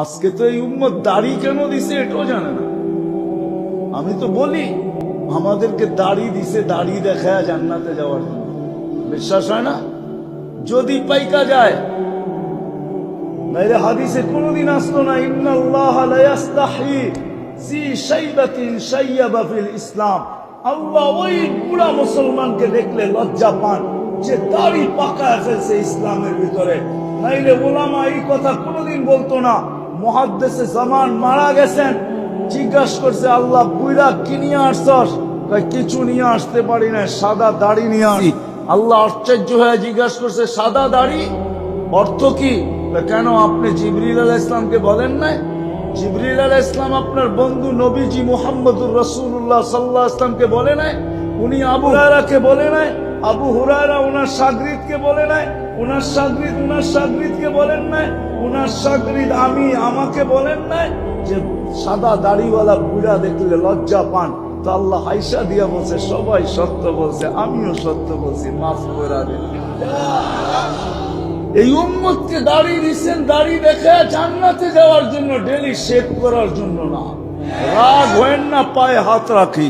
আজকে তো এই উম্মত দাড়ি কেন দিছে এটাও জানে না। আমি তো বলি আমাদেরকে দাড়ি দিছে দাড়ি দেখায় জান্নাতে যাওয়ার জন্য। বিশ্বাস হয় না? যদি পাইকা যায়, নাইলে হাদিসে কোনদিন আসলো না ইন্নাল্লাহ লা ইস্তাহি জি শাইবাতিন শাইয়াবা ফিল ইসলাম। আল্লাহ ওই বুড়া মুসলমানকে দেখলে লজ্জা পান যে দাড়ি পাকায় ফেলছে ইসলামের ভিতরে। নাইলে উলামা এই কথা কোনদিন বলতো না। মুহাদ্দিসে জামান মারা গেছেন, জিজ্ঞাসা করছে আল্লাহ বুইড়া কি নিয়ে আসছস? কিছু নিয়ে আসতে পারি না, সাদা দাড়ি নিয়ে আসি। আল্লাহ আশ্চর্য হয়ে জিজ্ঞাসা করছে সাদা দাড়ি অর্থ কি? কেন আপনি জিবরিল আলাইহিস সালামকে বলেন নাই? জিবরিল আলাইহিস সালাম আপনার বন্ধু নবীজি মুহাম্মদুর রাসূলুল্লাহ সাল্লাল্লাহু আলাইহি ওয়াসাল্লামকে বলে নাই? উনি আবু হুরায়রাকে বলে নাই? আবু হুরায়রা ওনার শাগরিদকে বলে নাই? ওনার শাগরিদকে বলেন নাই? ওনার শাগরিদ আমাকে বলেন নাই যে সাদা দাড়িওয়ালা বুড়া দেখলে লজ্জা পান? তো আল্লাহ হাইসা দিয়া বলছে সবাই সত্য বলছে, আমিও সত্য বলছি, মাফ করে দেন। এই উম্মতকে দাড়ি দিচ্ছেন দাড়ি দেখে জান্নাতে যাওয়ার জন্য, ডেলি শেভ করার জন্য না। রাগ হয় না, পায়ে হাত রাখি।